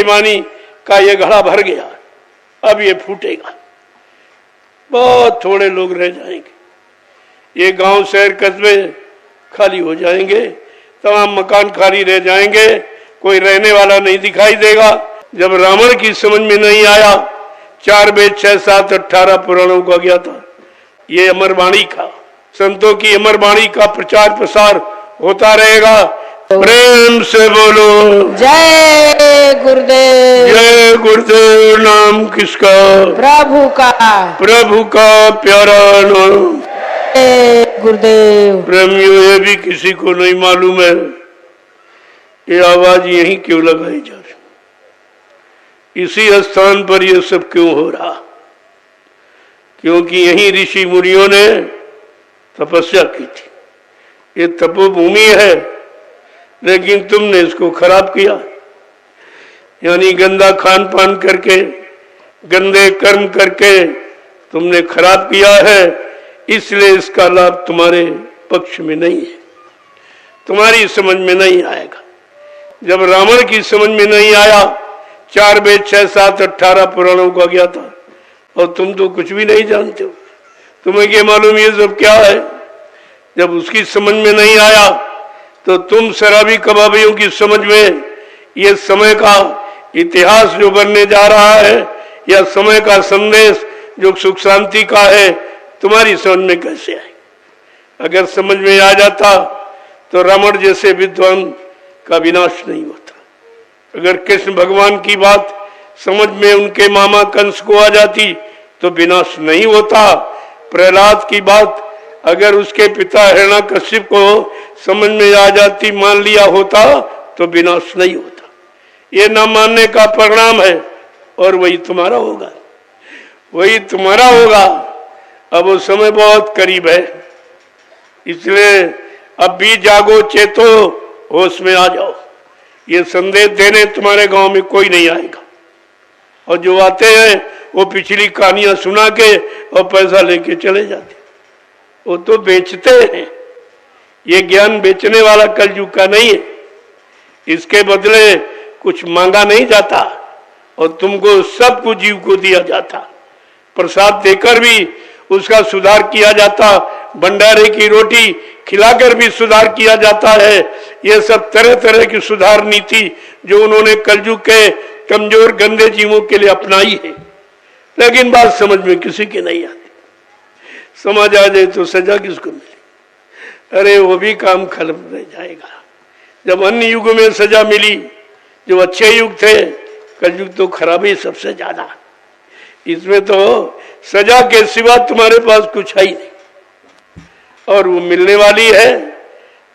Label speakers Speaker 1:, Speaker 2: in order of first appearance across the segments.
Speaker 1: बेईमानी का ये घड़ा भर गया, अब ये फूटेगा। बहुत थोड़े लोग रह जाएंगे। ये गांव शहर कस्बे खाली हो जाएंगे, तमाम मकान खाली रह जाएंगे, कोई रहने वाला नहीं दिखाई देगा। जब रावण की समझ में नहीं आया, 4 वेद 6 7 18 पुराणों का गया था, ये अमरवाणी का, संतों की अमरवाणी का प्रचार प्रसार होता रहेगा। प्रेम से बोलो
Speaker 2: जय गुरुदेव।
Speaker 1: जय गुरुदेव। नाम किसका?
Speaker 2: प्रभु का।
Speaker 1: प्रभु का प्यारा नाम।
Speaker 2: जय गुरुदेव।
Speaker 1: प्रेमियों, ये भी किसी को नहीं मालूम है ये आवाज यहीं क्यों लगाई जा रही, इसी स्थान पर ये सब क्यों हो रहा, क्योंकि यहीं ऋषि मुनियों ने तपस्या की थी। ये तपोभूमि है, लेकिन तुमने इसको खराब किया, यानी गंदा खान पान करके, गंदे कर्म करके तुमने खराब किया है। इसलिए इसका लाभ तुम्हारे पक्ष में नहीं है, तुम्हारी समझ में नहीं आएगा। जब रावण की समझ में नहीं आया, 4 वेद 6 7 18 पुराणों का गया था, और तुम तो कुछ भी नहीं जानते हो, तुम्हें क्या मालूम ये सब क्या है। जब उसकी समझ में नहीं आया तो तुम शराबी कबाबियों की समझ में ये समय का इतिहास जो बनने जा रहा है, या समय का संदेश जो सुख शांति का है, तुम्हारी समझ में कैसे आए। अगर समझ में आ जाता तो रावण जैसे विद्वान का विनाश नहीं होता। अगर कृष्ण भगवान की बात समझ में उनके मामा कंस को आ जाती तो विनाश नहीं होता। प्रहलाद की बात अगर उसके पिता हिरण्यकश्यप को समझ में आ जाती, मान लिया होता, तो विनाश नहीं होता। ये न मानने का परिणाम है, और वही तुम्हारा होगा, वही तुम्हारा होगा। अब वो समय बहुत करीब है, इसलिए अब भी जागो, चेतो, होश में आ जाओ। ये संदेश देने तुम्हारे गांव में कोई नहीं आएगा, और जो आते हैं वो पिछली कहानियां सुना के और पैसा लेके चले जाते, वो तो बेचते हैं। ये ज्ञान बेचने वाला कलयुग का नहीं है, इसके बदले कुछ मांगा नहीं जाता, और तुमको सब कुछ जीव को दिया जाता। प्रसाद देकर भी उसका सुधार किया जाता, भंडारे की रोटी खिलाकर भी सुधार किया जाता है। ये सब तरह तरह की सुधार नीति जो उन्होंने कलयुग के कमजोर गंदे जीवों के लिए अपनाई है, लेकिन बात समझ में किसी की नहीं आती। समझ आ जाए तो सजा किसको मिले? अरे वो भी काम खत्म रह जाएगा। जब अन्य युग में सजा मिली, जो अच्छे युग थे, कलयुग तो खराबी सबसे ज्यादा। इसमें तो सजा के सिवा तुम्हारे पास कुछ है ही नहीं, और वो मिलने वाली है।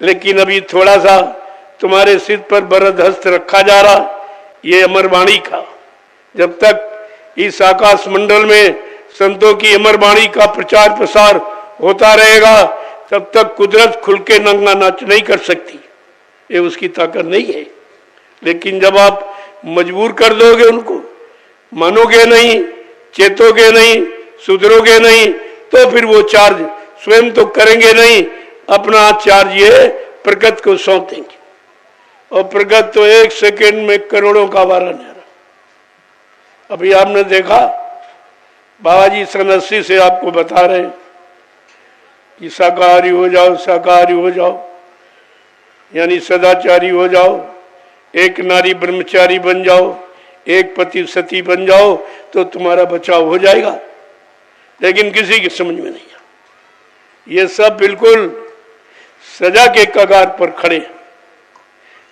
Speaker 1: लेकिन अभी थोड़ा सा तुम्हारे सिर पर बरद हस्त रखा जा रहा, ये अमरवाणी का। जब तक इस आकाश मंडल में संतों की अमरवाणी का प्रचार प्रसार होता रहेगा, तब तक कुदरत खुल के नंगा नाच नहीं कर सकती, ये उसकी ताकत नहीं है। लेकिन जब आप मजबूर कर दोगे उनको, मानोगे नहीं, चेतोगे नहीं, सुधरोगे नहीं, तो फिर वो चार्ज स्वयं तो करेंगे नहीं, अपना चार्ज ये प्रगत को सौंप देंगे, और प्रगत तो 1 सेकेंड में करोड़ों का वारा न्यारा। अभी आपने देखा, बाबा जी सन 80 से आपको बता रहे हैं कि शाकाहारी हो जाओ, शाकाहारी हो जाओ, यानी सदाचारी हो जाओ, एक नारी ब्रह्मचारी बन जाओ, एक पति सती बन जाओ, तो तुम्हारा बचाव हो जाएगा। लेकिन किसी की समझ में नहीं आ, ये सब बिल्कुल सजा के कगार पर खड़े हैं,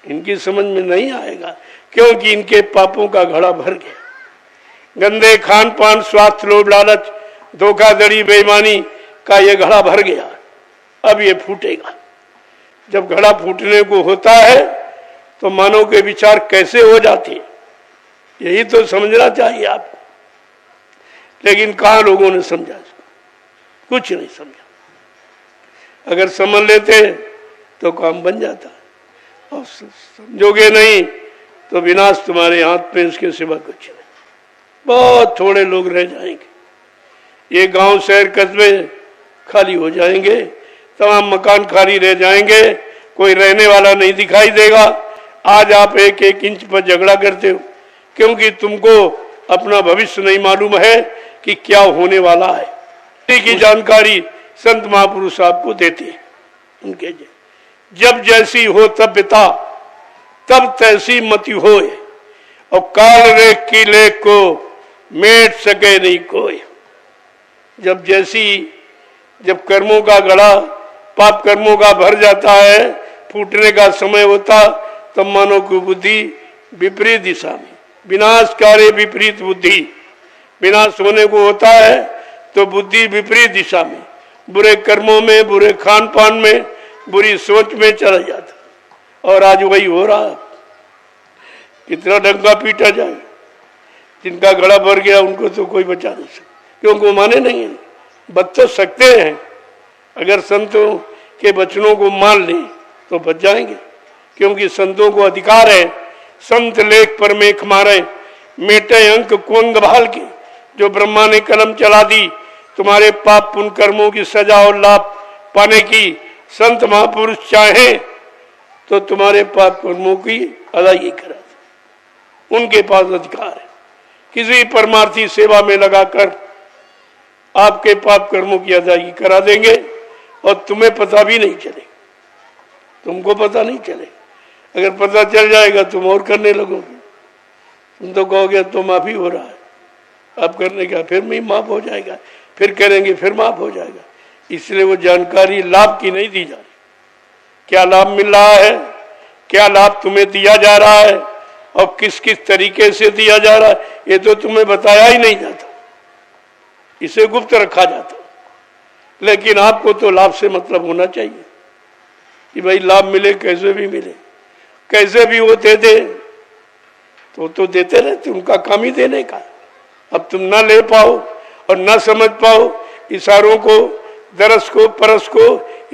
Speaker 1: इनकी समझ में नहीं आएगा, क्योंकि इनके पापों का घड़ा भर गया। गंदे खान पान, स्वास्थ्य, लोभ, लालच, धोखाधड़ी, बेईमानी का ये घड़ा भर गया, अब ये फूटेगा। जब घड़ा फूटने को होता है तो मानव के विचार कैसे हो जाते हैं, यही तो समझना चाहिए आपको। लेकिन कहाँ लोगों ने समझा, कुछ नहीं समझा। अगर समझ लेते तो काम बन जाता, और समझोगे नहीं तो विनाश तुम्हारे हाथ में, इसके सिवा कुछ नहीं। बहुत थोड़े लोग रह जाएंगे, ये गांव शहर कस्बे खाली हो जाएंगे, तमाम मकान खाली रह जाएंगे, कोई रहने वाला नहीं दिखाई देगा। आज आप 1-1 इंच पर झगड़ा करते हो, क्योंकि तुमको अपना भविष्य नहीं मालूम है कि क्या होने वाला है। की जानकारी संत महापुरुष आपको देते हैं। उनके जब जैसी हो तब बिता, तब तैसी मति होए, और काल रेख की लेख को मेट सके नहीं कोई। जब कर्मों का गड़ा पाप कर्मों का भर जाता है, फूटने का समय होता, तब मानव की बुद्धि विपरीत दिशा में, विनाशकारी विपरीत बुद्धि, विनाश होने को होता है तो बुद्धि विपरीत दिशा में, बुरे कर्मों में, बुरे खान पान में, बुरी सोच में चला जाता। और आज वही हो रहा है। कितना डंका पीटा जाए, जिनका गला भर गया उनको तो कोई बचा नहीं सकता, क्योंकि वो माने नहीं है। बच तो सकते हैं, अगर संतों के वचनों को मान लें तो बच जाएंगे, क्योंकि संतों को अधिकार है। संत लेख पर मेख मारे, मेटे अंक कुंग भाल के। जो ब्रह्मा ने कलम चला दी तुम्हारे पाप पुण्य कर्मों की सजा और लाभ पाने की, संत महापुरुष चाहे तो तुम्हारे पाप कर्मों की अदायगी करा दे। उनके पास अधिकार है। किसी परमार्थी सेवा में लगाकर आपके पाप कर्मों की अदायगी करा देंगे और तुम्हें पता भी नहीं चले, तुमको पता नहीं चले। अगर पता चल जाएगा तुम और करने लगोगे। तुम तो कहोगे तो माफी हो रहा है, अब करने का फिर भी माफ हो जाएगा, फिर करेंगे फिर माफ हो जाएगा। इसलिए वो जानकारी लाभ की नहीं दी जा रही। क्या लाभ मिल रहा है, क्या लाभ तुम्हें दिया जा रहा है और किस किस तरीके से दिया जा रहा है, ये तो तुम्हें बताया ही नहीं जाता, इसे गुप्त रखा जाता। लेकिन आपको तो लाभ से मतलब होना चाहिए कि भाई लाभ मिले, कैसे भी मिले, कैसे भी वो दे दे तो देते रहते, उनका काम ही देने का। अब तुम ना ले पाओ और ना समझ पाओ इशारों को, दरस को, परस को,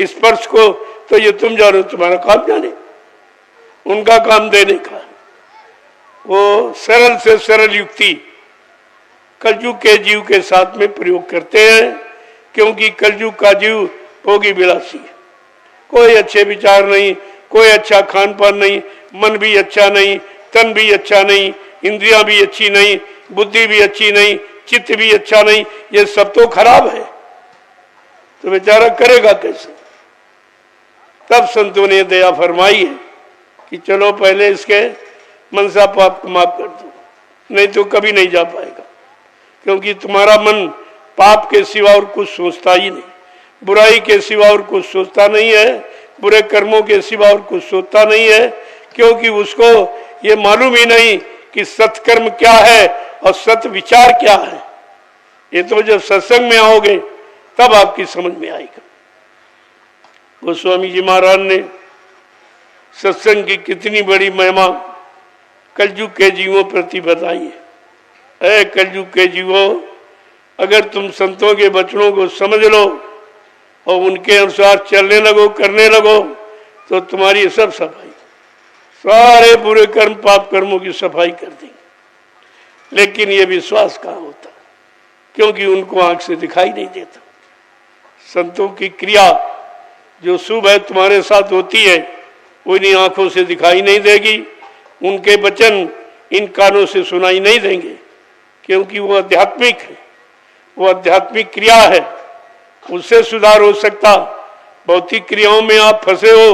Speaker 1: स्पर्श को, तो ये तुम जानो, तुम्हारा काम जाने, उनका काम देने का। वो सरल से सरल युक्ति कलयुग के जीव के साथ में प्रयोग करते हैं, क्योंकि कलयुग का जीव भोगी विलासी है। कोई अच्छे विचार नहीं, कोई अच्छा खान पान नहीं, मन भी अच्छा नहीं, तन भी अच्छा नहीं, इंद्रियां भी अच्छी नहीं, बुद्धि भी अच्छी नहीं, चित्त भी अच्छा नहीं, ये सब तो खराब है। तो बेचारा करेगा कैसे? तब संतों ने दया फरमाई है कि चलो पहले इसके मनसा पाप को माफ कर दो, नहीं तो कभी नहीं जा पाएगा। क्योंकि तुम्हारा मन पाप के सिवा और कुछ सोचता ही नहीं, बुराई के सिवा और कुछ सोचता नहीं है, बुरे कर्मों के सिवा और कुछ सोचता नहीं है, क्योंकि उसको ये मालूम ही नहीं कि सत्कर्म क्या है और सत विचार क्या है। ये तो जब सत्संग में आओगे तब आपकी समझ में आएगा। गोस्वामी जी महाराज ने सत्संग की कितनी बड़ी महिमा कलयुग के जीवों प्रति बताई है। कलयुग के जीवों, अगर तुम संतों के वचनों को समझ लो और उनके अनुसार चलने लगो, करने लगो, तो तुम्हारी सब सफाई, सारे बुरे कर्म पाप कर्मों की सफाई कर देंगे। लेकिन ये विश्वास कहाँ होता, क्योंकि उनको आंख से दिखाई नहीं देता। संतों की क्रिया जो शुभ है तुम्हारे साथ होती है, वो इन्हीं आंखों से दिखाई नहीं देगी, उनके वचन इन कानों से सुनाई नहीं देंगे, क्योंकि वो आध्यात्मिक है, वो आध्यात्मिक क्रिया है, उससे सुधार हो सकता। भौतिक क्रियाओं में आप फंसे हो,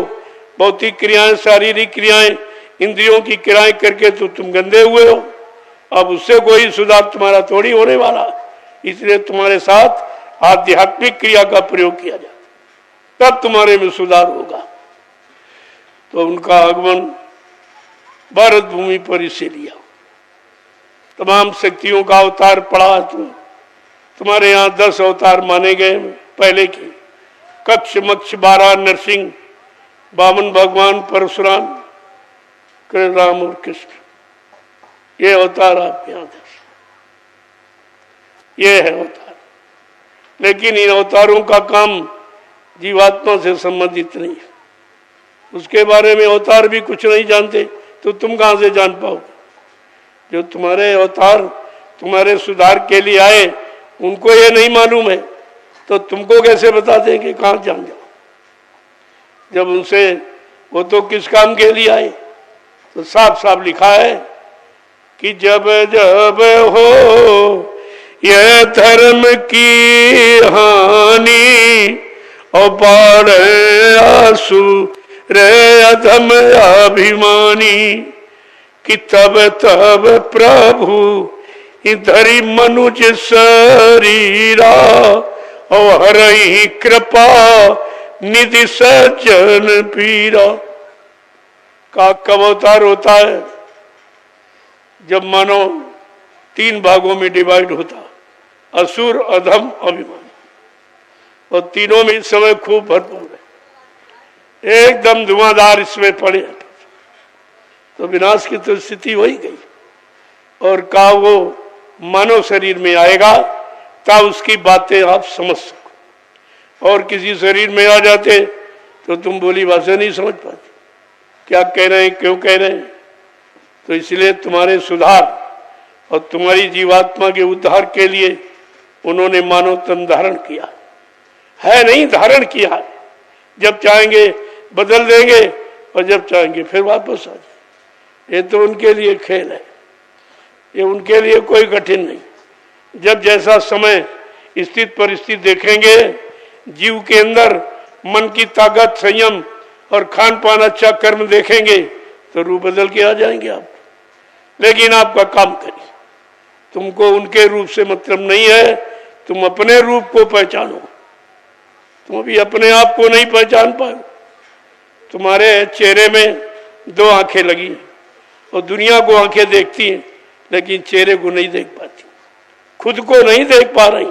Speaker 1: भौतिक क्रियाएं, शारीरिक क्रियाएं, इंद्रियों की क्रियाएं करके तो तुम गंदे हुए हो। अब उससे कोई सुधार तुम्हारा थोड़ी होने वाला, इसलिए तुम्हारे साथ आध्यात्मिक क्रिया का प्रयोग किया जाता, तब तुम्हारे में सुधार होगा। तो उनका आगमन भारत भूमि पर इसे लिया, तमाम शक्तियों का अवतार पड़ा। तुम्हारे यहाँ 10 अवतार माने गए पहले के, कक्ष मक्ष 12 नरसिंह, वामन भगवान परशुराम, कृष्ण राम और कृष्ण, ये अवतार आपके यहाँ 10, ये है अवतार। लेकिन इन अवतारों का काम जीवात्मा से संबंधित नहीं है, उसके बारे में अवतार भी कुछ नहीं जानते, तो तुम कहां से जान पाओगे? जो तुम्हारे अवतार तुम्हारे सुधार के लिए आए, उनको ये नहीं मालूम है, तो तुमको कैसे बता दें कि कहां जान जाओ? जब उनसे वो तो किस काम के लिए आए, तो साफ साफ लिखा है कि जब जब हो यह धर्म की हानि और बाढ़े आंसू रे अधम अभिमानी, कि तब तब प्रभु इधरी मनुज शरीरा और हरहि कृपा निधि सज्जन पीरा। का कब अवतार होता है? जब मानो 3 भागों में डिवाइड होता, असुर, अधम, अभिमान, और तीनों में इस समय खूब भरपूर है, एकदम धुआंधार इसमें पड़े, तो विनाश की तो स्थिति हो ही गई। और का वो मानव शरीर में आएगा तब उसकी बातें आप समझ सको, और किसी शरीर में आ जाते तो तुम बोली भाषा नहीं समझ पाते, क्या कह रहे हैं, क्यों कह रहे हैं। तो इसलिए तुम्हारे सुधार और तुम्हारी जीवात्मा के उद्धार के लिए उन्होंने मानव तन धारण किया है, नहीं धारण किया। जब चाहेंगे बदल देंगे और जब चाहेंगे फिर वापस आ जाए। ये तो उनके लिए खेल है, ये उनके लिए कोई कठिन नहीं। जब जैसा समय स्थित परिस्थिति देखेंगे, जीव के अंदर मन की ताकत, संयम और खान पान, अच्छा कर्म देखेंगे तो रूप बदल के आ जाएंगे आप। लेकिन आपका काम करिए, तुमको उनके रूप से मतलब नहीं है, तुम अपने रूप को पहचानो। तुम अभी अपने आप को नहीं पहचान पाए। तुम्हारे चेहरे में 2 आंखें लगी हैं और दुनिया को आंखें देखती हैं, लेकिन चेहरे को नहीं देख पाती, खुद को नहीं देख पा रही।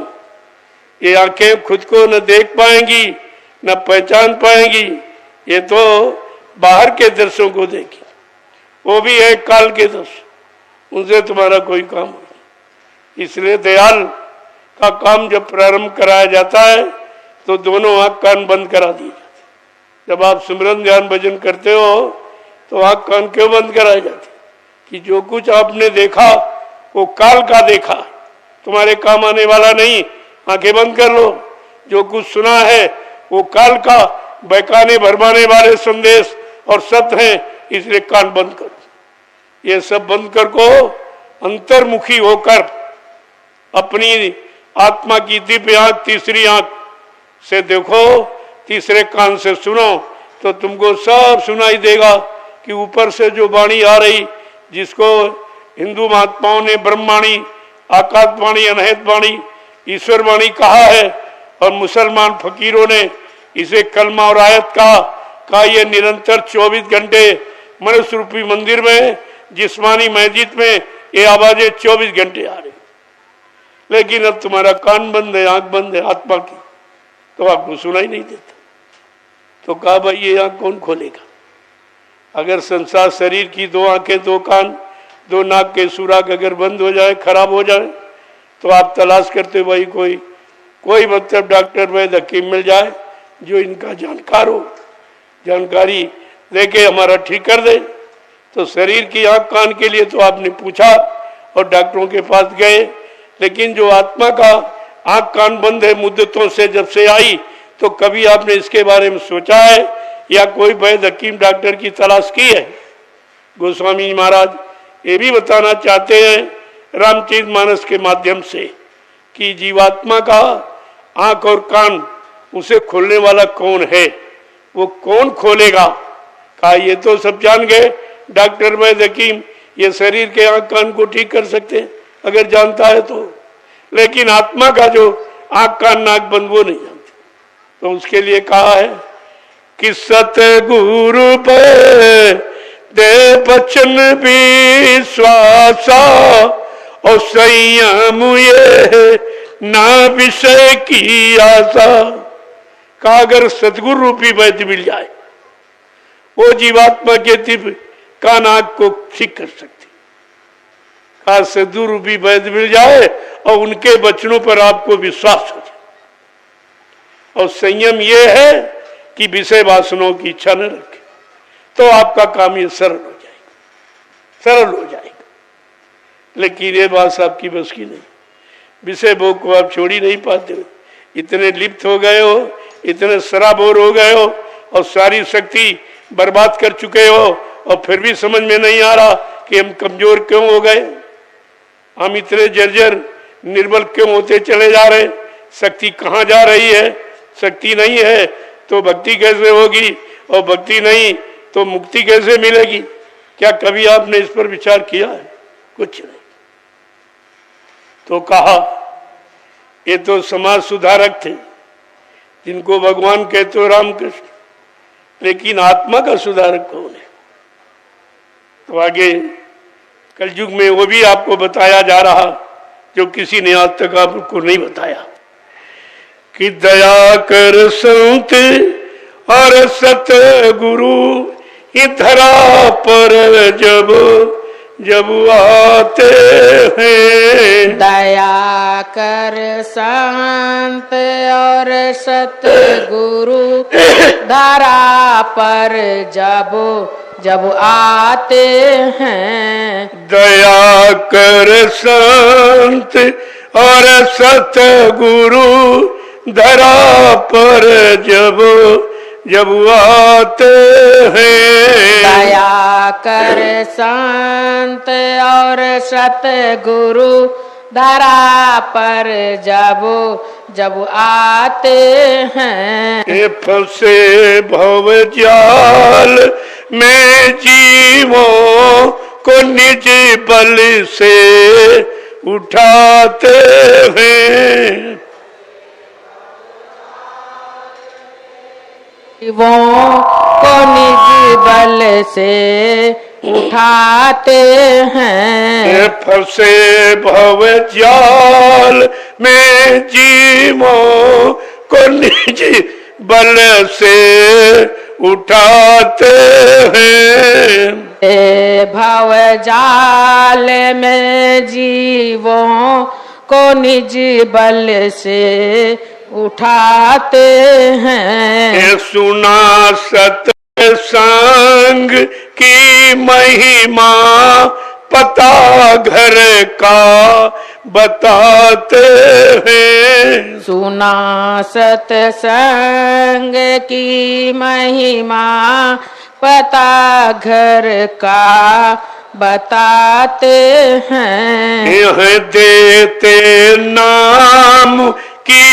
Speaker 1: ये आंखें खुद को न देख पाएंगी न पहचान पाएंगी, ये तो बाहर के दृश्यों को देखें, वो भी है काल के दृश्य, उनसे तुम्हारा कोई काम नहीं। इसलिए दयाल का काम जब प्रारंभ कराया जाता है तो दोनों आंख कान बंद करा दिए जाते। जब आप सिमरन ध्यान भजन करते हो तो आंख कान क्यों बंद कराए जाते? कि जो कुछ आपने देखा वो काल का देखा, तुम्हारे काम आने वाला नहीं, आंखें बंद कर लो। जो कुछ सुना है वो काल का बहकाने भरमाने वाले संदेश और सत्य हैं, इसलिए कान बंद करो। ये सब बंद कर को अंतर्मुखी होकर अपनी आत्मा की दिव्य आंख, तीसरी आंख से देखो, तीसरे कान से सुनो, तो तुमको सब सुनाई देगा कि ऊपर से जो वाणी आ रही, जिसको हिंदू महात्माओं ने ब्रह्मवाणी, आकाशवाणी, अनहत वाणी, ईश्वर वाणी कहा है, और मुसलमान फकीरों ने इसे कलमा और आयत का ये निरंतर 24 घंटे मनुष्य रूपी मंदिर में, जिस्मानी मस्जिद में ये आवाजें 24 घंटे आ रही। लेकिन अब तुम्हारा कान बंद है, आंख बंद है आत्मा की, तो आपको सुनाई नहीं देता। तो कहा भाई ये आंख कौन खोलेगा? अगर संसार शरीर की 2 आंखें, 2 कान, 2 नाक के सुराग अगर बंद हो जाए, खराब हो जाए, तो आप तलाश करते भाई कोई मतलब डॉक्टर वैद्य हकीम मिल जाए जो इनका जानकार हो, जानकारी देके हमारा ठीक कर दे। तो शरीर की आंख कान के लिए तो आपने पूछा और डॉक्टरों के पास गए, लेकिन जो आत्मा का आंख कान बंद है मुद्दतों से जब से आई, तो कभी आपने इसके बारे में सोचा है या कोई वैद्य हकीम डॉक्टर की तलाश की है? गोस्वामी जी महाराज ये भी बताना चाहते हैं रामचरितमानस के माध्यम से कि जीवात्मा का आंख और कान उसे खोलने वाला कौन है, वो कौन खोलेगा? कहा ये तो सब जान गए डॉक्टर वैद्य हकीम, ये शरीर के आंख कान को ठीक कर सकते हैं अगर जानता है तो, लेकिन आत्मा का जो आंख कान नाक बंद वो नहीं जानते। तो उसके लिए कहा है कि सतगुरु पे दे बचन विश्वासा और संयम ये ना विषय की आशा। का अगर सतगुरु रूपी वैद्य मिल जाए, वो जीवात्मा के दिव्य कान आंख को ठीक कर सकती। का सतगुरु रूपी वैद्य मिल जाए और उनके वचनों पर आपको विश्वास हो जाए। और संयम ये है कि विषय वासनाओं की इच्छा न रखे, तो आपका काम ये सरल हो जाएगा, सरल हो जाएगा। लेकिन ये बात आपकी बस की नहीं, विषय भोग को आप छोड़ ही नहीं पाते हो, इतने लिप्त हो गए हो, इतने सराबोर हो गए हो और सारी शक्ति बर्बाद कर चुके हो, और फिर भी समझ में नहीं आ रहा कि हम कमजोर क्यों हो गए। हम इतने जर्जर निर्बल क्यों होते चले जा रहे? शक्ति कहाँ जा रही है? शक्ति नहीं है तो भक्ति कैसे होगी, और भक्ति नहीं तो मुक्ति कैसे मिलेगी? क्या कभी आपने इस पर विचार किया है? कुछ नहीं। तो कहा ये तो समाज सुधारक थे, जिनको भगवान कहते हो रामकृष्ण, लेकिन आत्मा का सुधारक कौन है? तो आगे कलयुग में वो भी आपको बताया जा रहा जो किसी ने आज तक आपको नहीं बताया, कि दया कर संत और सतगुरु धरा पर जब जब आते हैं।
Speaker 2: दया कर संत और सतगुरु धरा पर जब जब आते हैं।
Speaker 1: दया कर संत और सतगुरु धरा पर जब जब आते हैं।
Speaker 2: दया कर संत और सतगुरु धरा पर जब जब आते हैं।
Speaker 1: ये फंसे भव जाल में जीवों को निज बल से उठाते हैं।
Speaker 2: जीवों को निज बल से उठाते हैं।
Speaker 1: ये फंसे भव जाल में जीवों को निज बल से उठाते हैं।
Speaker 2: भव जाल में जीवों को निज बल से उठाते हैं।
Speaker 1: ये सुना सत्संग की महिमा पता घर का बताते हैं।
Speaker 2: सुना सत्संग की महिमा पता घर का बताते हैं।
Speaker 1: यह देते नाम की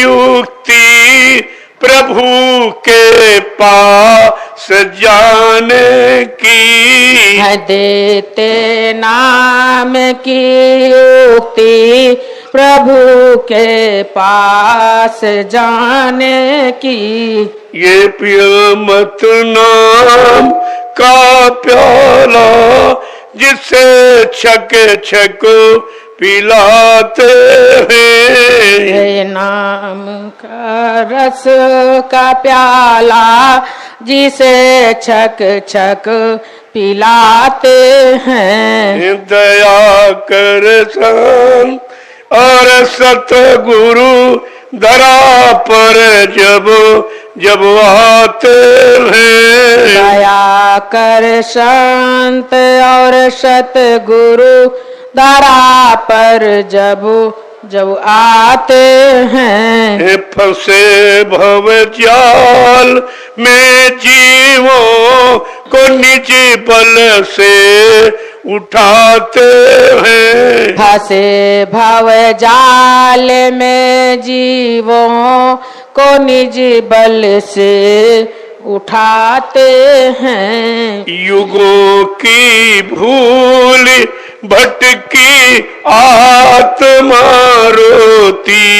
Speaker 1: युक्ति प्रभु के पास जाने की।
Speaker 2: है देते नाम की युक्ति प्रभु के पास जाने की।
Speaker 1: ये पिय मत नाम का प्याला जिसे छक छक पिलाते हैं।
Speaker 2: ये नाम का रस का प्याला जिसे छक छक पिलाते हैं।
Speaker 1: दया कर संत और सतगुरु धरा पर जब जब आते हैं।
Speaker 2: दया कर संत और सतगुरु धरा पर जब जब आते हैं।
Speaker 1: फंसे भव जाल में जीवों को निज बल से उठाते हैं।
Speaker 2: फंसे भव जाल में जीवों को निज बल से उठाते हैं।
Speaker 1: युगों की भूल भटकी आत्मा रोती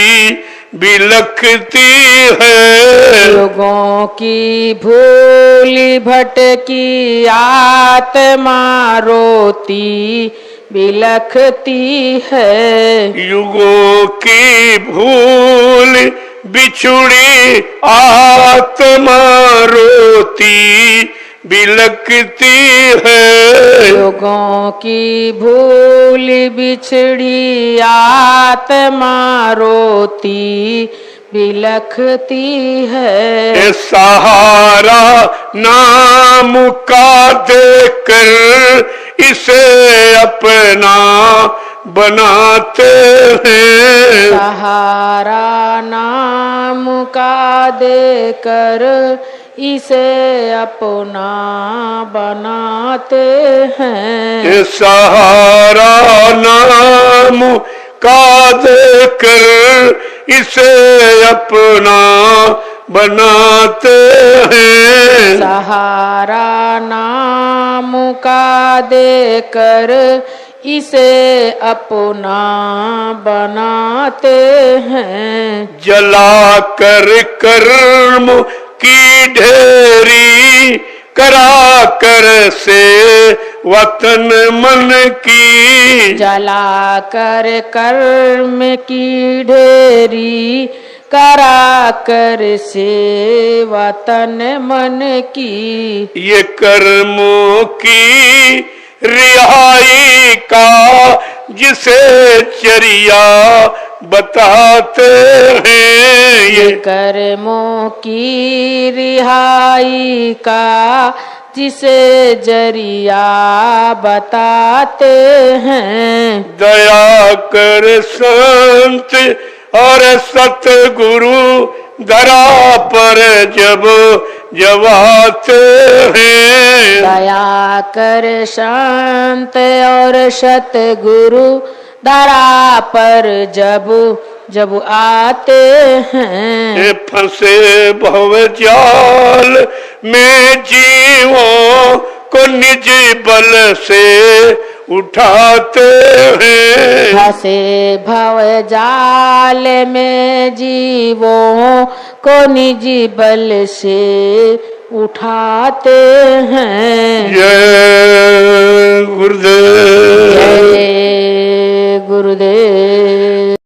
Speaker 1: बिलखती है।
Speaker 2: युगों की भूल भटकी आत्मा रोती बिलखती है।
Speaker 1: युगों की भूल बिछुड़ी आत्मा रोती बिलखती है।
Speaker 2: युगों की भूल बिछड़ी आत्मा रोती बिलखती है।
Speaker 1: सहारा नाम का देकर इसे अपना बनाते हैं।
Speaker 2: सहारा नाम का देकर इसे अपना बनाते हैं।
Speaker 1: सहारा नाम का देकर इसे अपना बनाते हैं।
Speaker 2: सहारा नाम का देकर इसे अपना बनाते हैं।
Speaker 1: जला कर कर्म की ढेरी करा कर से वतन मन की।
Speaker 2: जला कर कर्म की ढेरी करा कर से वतन मन की।
Speaker 1: ये कर्मों की रिहाई का जिसे चरिया बताते हैं।
Speaker 2: ये कर्मों की रिहाई का जिसे जरिया बताते हैं।
Speaker 1: दया कर संत और सतगुरु धरा पर जब जब आते हैं।
Speaker 2: दया कर शांत और सतगुरु धरा पर जब जब आते हैं।
Speaker 1: फंसे भव जाल में जीवों को निज बल से उठाते हैं।
Speaker 2: फंसे भव जाल में जीवों को निजी बल से उठाते हैं।
Speaker 1: जय गुरुदेव।
Speaker 2: जय गुरुदेव।